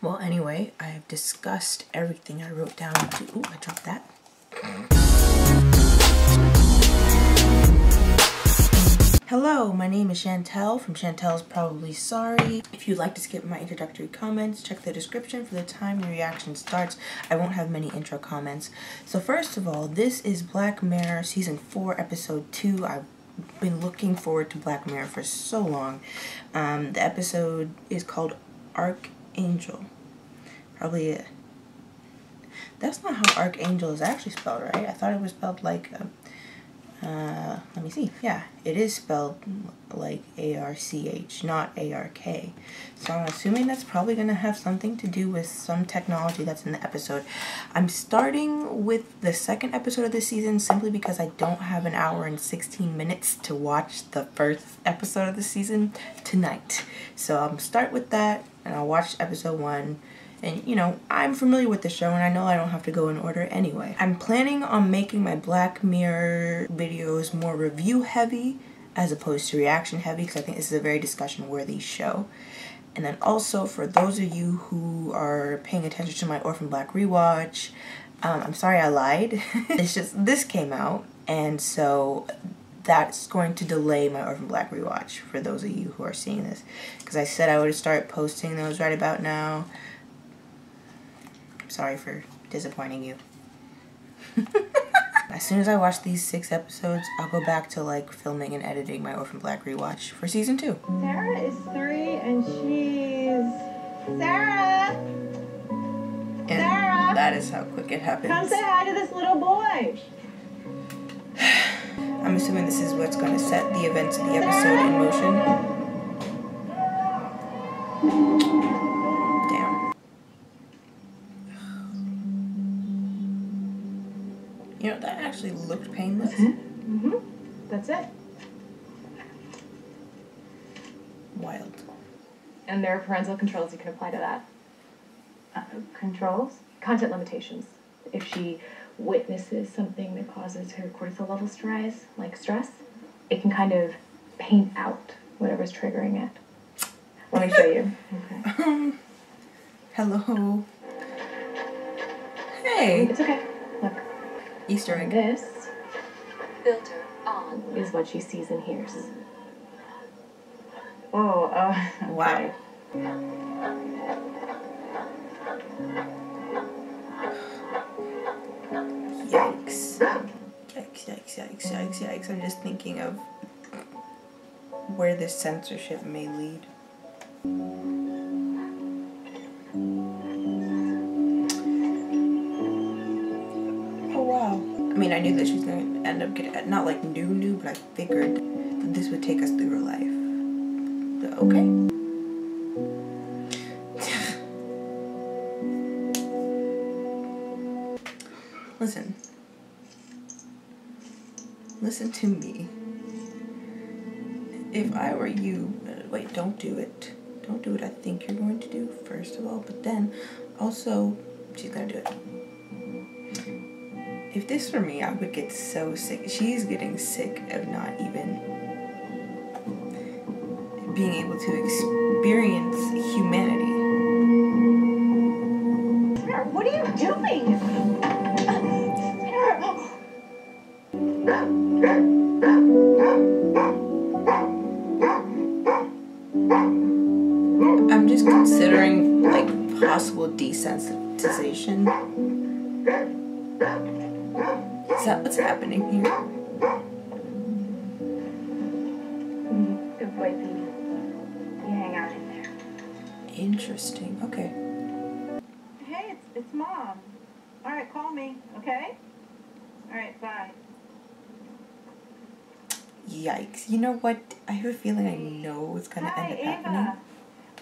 Well, anyway, I have discussed everything I wrote down to... Ooh, I dropped that. Hello, my name is Shantel from Shantel's Probably Sorry. If you'd like to skip my introductory comments, check the description for the time the reaction starts. I won't have many intro comments. So first of all, this is Black Mirror Season 4, Episode 2. I've been looking forward to Black Mirror for so long. The episode is called Arkangel. Probably it. That's not how Arkangel is actually spelled, right? I thought it was spelled like... let me see. Yeah, it is spelled like A-R-C-H, not A-R-K. So I'm assuming that's probably going to have something to do with some technology that's in the episode. I'm starting with the second episode of this season simply because I don't have an hour and 16 minutes to watch the first episode of the season tonight. So I'll start with that and I'll watch episode 1. And, you know, I'm familiar with the show and I know I don't have to go in order anyway. I'm planning on making my Black Mirror videos more review heavy as opposed to reaction heavy because I think this is a very discussion worthy show. And then also for those of you who are paying attention to my Orphan Black rewatch, I'm sorry I lied. It's just this came out and so that's going to delay my Orphan Black rewatch for those of you who are seeing this. Because I said I would start posting those right about now. Sorry for disappointing you. As soon as I watch these 6 episodes, I'll go back to like filming and editing my Orphan Black rewatch for season 2. Sarah is 3 and she's... Sarah! And that is how quick it happens. Come say hi to this little boy. I'm assuming this is what's going to set the events of the episode in motion. You know, that actually looked painless. Mm-hmm. That's it. Wild. And there are parental controls you can apply to that. Controls? Content limitations. If she witnesses something that causes her cortisol levels to rise, like stress, it can kind of paint out whatever's triggering it. Let me show you. Okay. Hello. Hey. It's okay. Look. Easter egg. This filter on is what she sees and hears. Oh, okay. Wow. Yikes. Yikes, yikes, yikes, yikes, yikes. I'm just thinking of where this censorship may lead. I mean, I knew that she was going to end up getting, not like new, but I figured that this would take us through her life. Okay. Listen. Listen to me. If I were you, wait, don't do it. Don't do what I think you're going to do, first of all, but then also, she's going to do it. If this were me, I would get so sick. She's getting sick of not even being able to experience humanity. Sarah, what are you doing? I'm just considering like possible desensitization. Is that what's happening here? Good boy, baby. You hang out in there. Interesting. Okay. Hey, it's Mom. All right, call me, okay? All right, bye. Yikes. You know what? I have a feeling I know what's going to end up happening. Ava.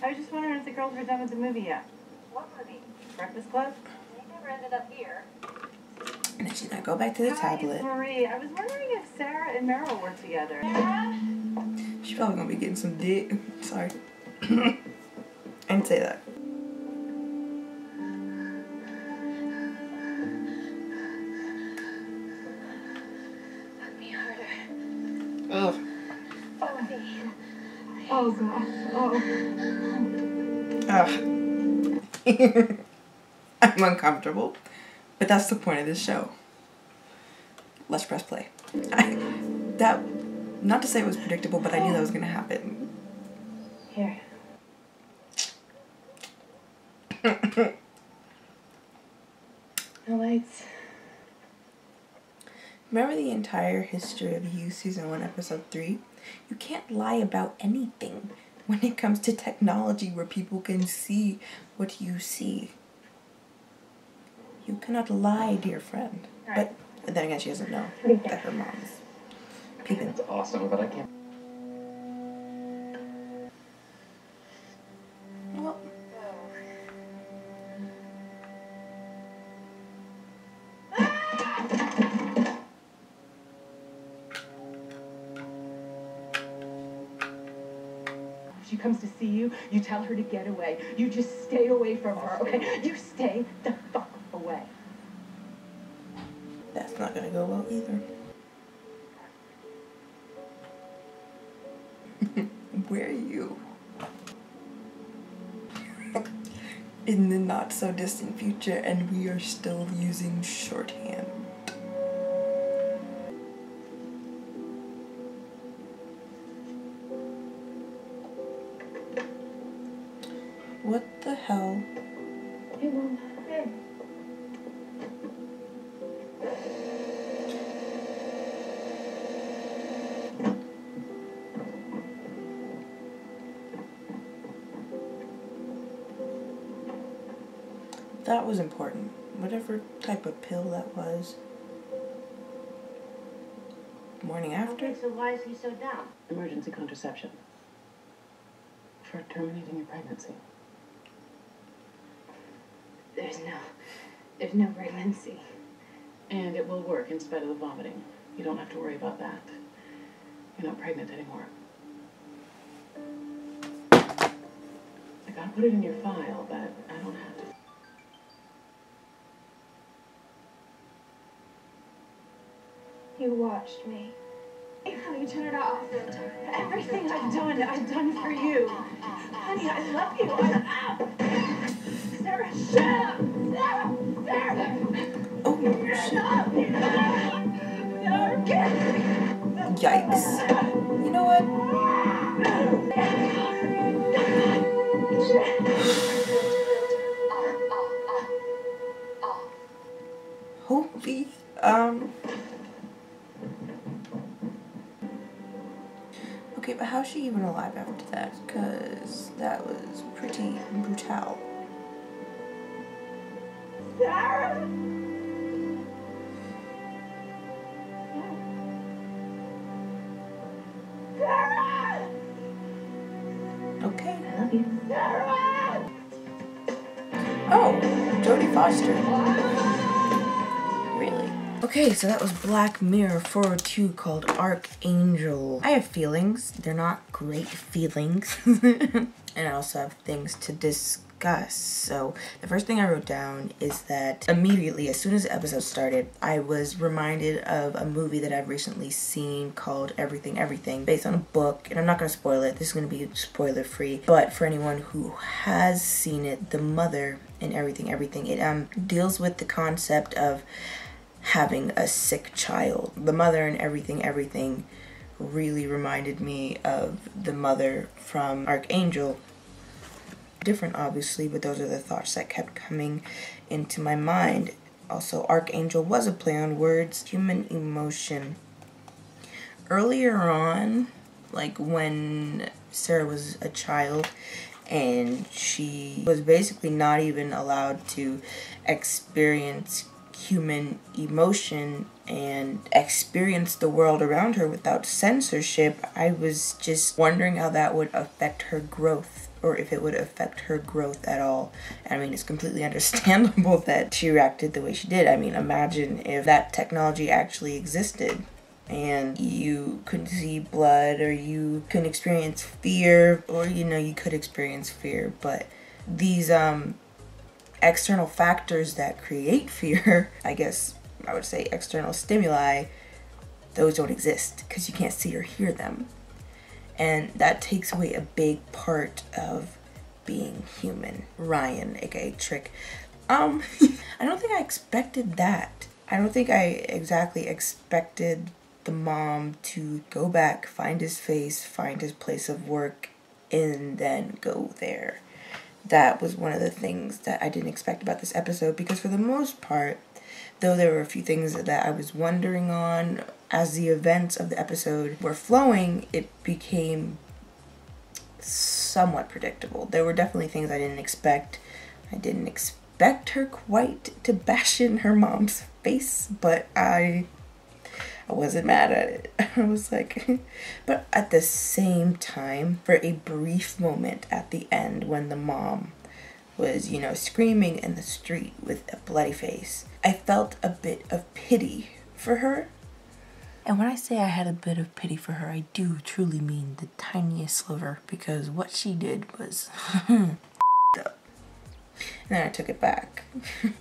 I was just wondering if the girls were done with the movie yet. What movie? Breakfast Club? They never ended up here. And then she's going to go back to the tablet. It's Marie. I was wondering if Sarah and Meryl work together. Sarah? She's probably going to be getting some dick. Sorry. I didn't say that. Hug me harder. Ugh. Oh, God. Oh. Ugh. I'm uncomfortable, but that's the point of this show. Let's press play. Not to say it was predictable, but I knew that was gonna happen. Here. The lights. Remember the entire history of You Season 1, Episode 3? You can't lie about anything when it comes to technology where people can see what you see. You cannot lie, dear friend. Right. But then again, she doesn't know that her mom's peeping. It's awesome, but I can't. Well, If she comes to see you, you tell her to get away. You just stay away from her, okay? You stay the fuck away. that's not gonna go well either. Where are you? In the not so distant future, and we are still using shorthand. What the hell? Hey, Mom. Hey. That was important. Whatever type of pill that was. Morning after? Okay, so why is he so down? Emergency contraception. For terminating your pregnancy. There's no pregnancy. And it will work in spite of the vomiting. You don't have to worry about that. You're not pregnant anymore. I gotta put it in your file, but I don't have to. You watched me. Honey, turn it off. Everything I've done for you. Honey, I love you. Sarah, shut up! Sarah! Oh, shit. Yikes. You know what? Holy, okay, but how's she even alive after that? Because that was pretty brutal. Sarah! Sarah! Okay. I love you. Sarah! Oh, Jodie Foster. Really? Okay, so that was Black Mirror 402 called Arkangel. I have feelings. They're not great feelings. And I also have things to discuss. So the first thing I wrote down is that immediately, as soon as the episode started, I was reminded of a movie that I've recently seen called Everything Everything, based on a book. And I'm not going to spoil it. This is going to be spoiler free. But for anyone who has seen it, the mother in Everything Everything, it deals with the concept of having a sick child. The mother in Everything Everything really reminded me of the mother from Arkangel. Different, obviously, but those are the thoughts that kept coming into my mind. Also, Arkangel was a play on words, human emotion. Earlier on, like when Sarah was a child and she was basically not even allowed to experience human emotion and experience the world around her without censorship, I was just wondering how that would affect her growth, or if it would affect her growth at all. I mean, it's completely understandable that she reacted the way she did. I mean, imagine if that technology actually existed and you couldn't see blood, or you couldn't experience fear, or, you know, you could experience fear, but these external factors that create fear, I guess I would say external stimuli, those don't exist because you can't see or hear them. And that takes away a big part of being human. Ryan, aka Trick. I don't think I expected that. I don't think I exactly expected the mom to go back, find his face, find his place of work, and then go there. That was one of the things that I didn't expect about this episode, because for the most part, though there were a few things that I was wondering on, as the events of the episode were flowing, it became somewhat predictable. There were definitely things I didn't expect. I didn't expect her quite to bash in her mom's face, but I wasn't mad at it. I was like, but at the same time, for a brief moment at the end when the mom was, you know, screaming in the street with a bloody face, I felt a bit of pity for her. And when I say I had a bit of pity for her, I do truly mean the tiniest sliver, because what she did was up. And then I took it back.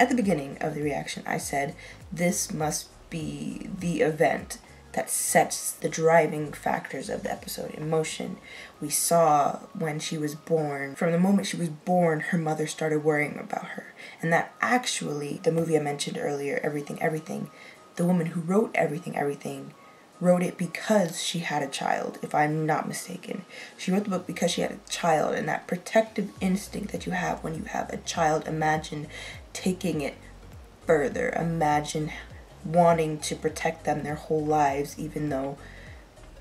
At the beginning of the reaction, I said, this must be the event that sets the driving factors of the episode in motion. We saw when she was born, from the moment she was born, her mother started worrying about her. And that actually, the movie I mentioned earlier, Everything, the woman who wrote Everything, wrote it because she had a child, if I'm not mistaken. She wrote the book because she had a child, and that protective instinct that you have when you have a child, imagine taking it further. Imagine wanting to protect them their whole lives, even though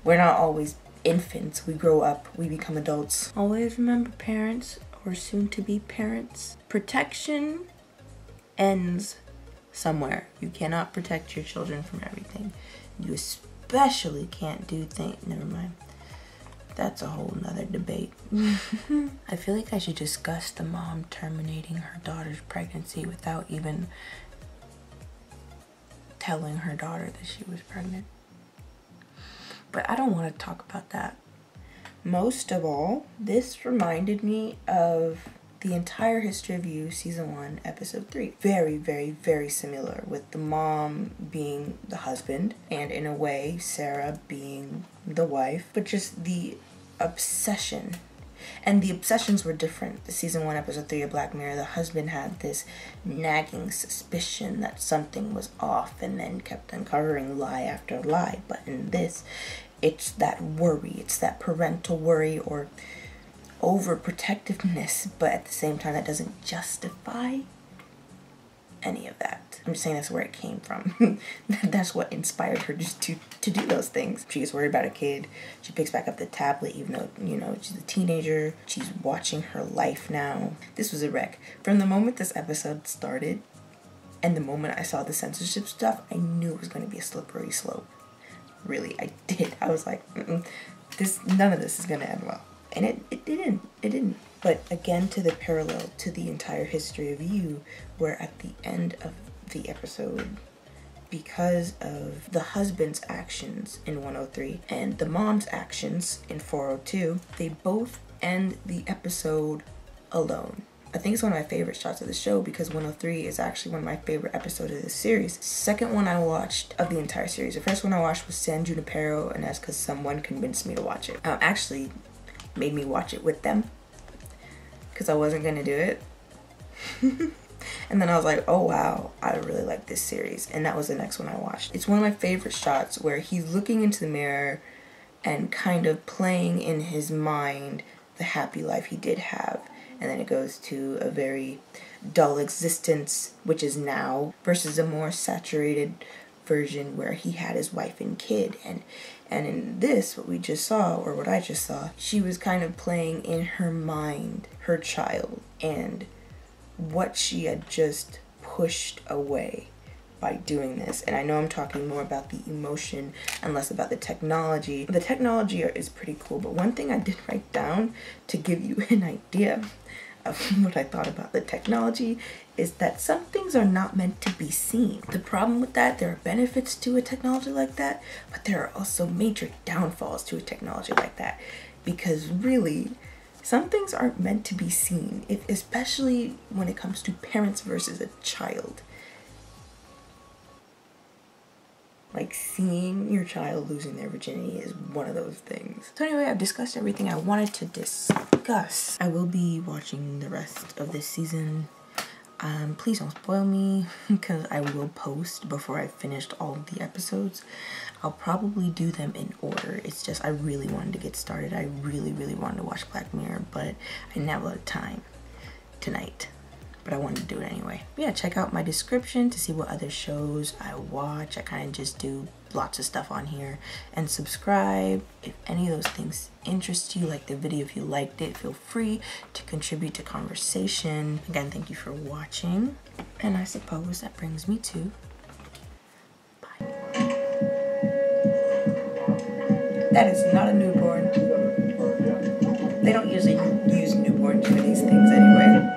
we're not always infants. We grow up, we become adults. Always remember, parents, or soon to be parents, protection ends somewhere. You cannot protect your children from everything. You especially can't do things, never mind. That's a whole nother debate. I feel like I should discuss the mom terminating her daughter's pregnancy without even telling her daughter that she was pregnant. But I don't want to talk about that. Most of all, this reminded me of the entire History of You, Season 1, Episode 3. Very, very, very similar, with the mom being the husband, and in a way, Sarah being the wife, but just the obsession. And the obsessions were different. The Season 1, Episode 3 of Black Mirror, the husband had this nagging suspicion that something was off, and then kept uncovering lie after lie. But in this, it's that worry, it's that parental worry or overprotectiveness, but at the same time that doesn't justify any of that. I'm just saying that's where it came from. That's what inspired her just to do those things. She gets worried about a kid. She picks back up the tablet even though, you know, she's a teenager. She's watching her life now. This was a wreck. From the moment this episode started and the moment I saw the censorship stuff, I knew it was going to be a slippery slope. Really, I did. I was like, none of this is going to end well. And it didn't. But again, to the parallel to the entire History of You, where at the end of the episode, because of the husband's actions in 103 and the mom's actions in 402, they both end the episode alone. I think it's one of my favorite shots of the show because 103 is actually one of my favorite episodes of this series. Second one I watched of the entire series. The first one I watched was San Junipero, and that's because someone convinced me to watch it. Actually made me watch it with them because I wasn't gonna do it. And then I was like, oh wow, I really like this series. And that was the next one I watched. It's one of my favorite shots where he's looking into the mirror and kind of playing in his mind the happy life he did have. And then it goes to a very dull existence, which is now, versus a more saturated version where he had his wife and kid. And in this, what we just saw, or what I just saw, she was kind of playing in her mind her child and what she had just pushed away by doing this. And I know I'm talking more about the emotion and less about the technology. The technology is pretty cool, but one thing I did write down to give you an idea of what I thought about the technology is that some things are not meant to be seen. The problem with that, there are benefits to a technology like that, but there are also major downfalls to a technology like that. Because really, some things aren't meant to be seen, especially when it comes to parents versus a child. Like, seeing your child losing their virginity is one of those things. So anyway, I've discussed everything I wanted to discuss. I will be watching the rest of this season. Please don't spoil me, because I will post before I've finished all of the episodes. I'll probably do them in order. It's just I really wanted to get started. I really wanted to watch Black Mirror, but I didn't have a lot of time tonight. But I wanted to do it anyway. But yeah, check out my description to see what other shows I watch. I kind of just do lots of stuff on here. And subscribe if any of those things interest you. Like the video if you liked it. Feel free to contribute to conversation. Again, thank you for watching. And I suppose that brings me to bye. That is not a newborn. They don't usually use newborns for these things anyway.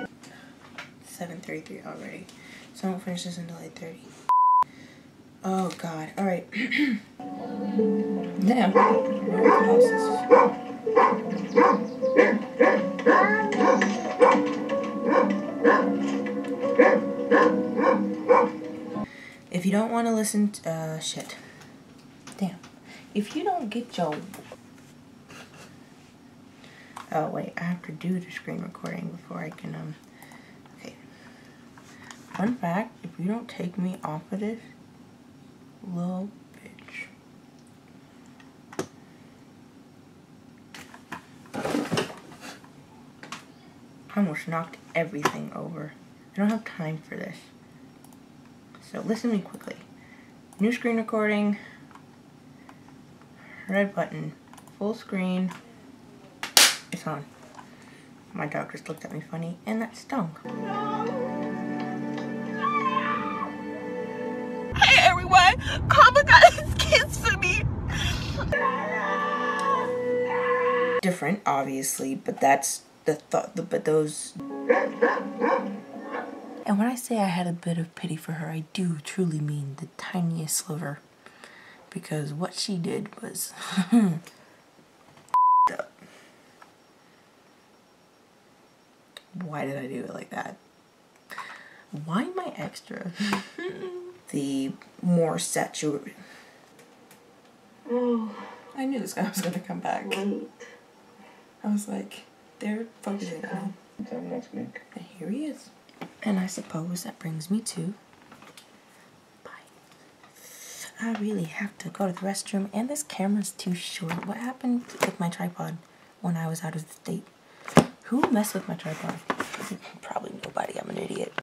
7:33 already, so I won't finish this until 8:30. Oh god, alright. Damn. If you don't want to listen to, shit. Damn. If you don't get your... Oh wait, I have to do the screen recording before I can, okay. Fun fact, if you don't take me off of this, little bitch. I almost knocked everything over. I don't have time for this. So listen to me quickly. New screen recording. Red button. Full screen. It's on. My dog just looked at me funny, and that stung. Hey everyone! Karma got his kids for me! Different, obviously, but that's the thought, but those... And when I say I had a bit of pity for her, I do truly mean the tiniest sliver. Because what she did was... up. Why did I do it like that? Why am I extra? The more saturated... Oh. I knew this guy was going to come back. Wait. I was like, they're focusing on him. Until next week. And here he is. And I suppose that brings me to... Bye. I really have to go to the restroom, and this camera's too short. What happened with my tripod when I was out of the state? Who messed with my tripod? Probably nobody. I'm an idiot.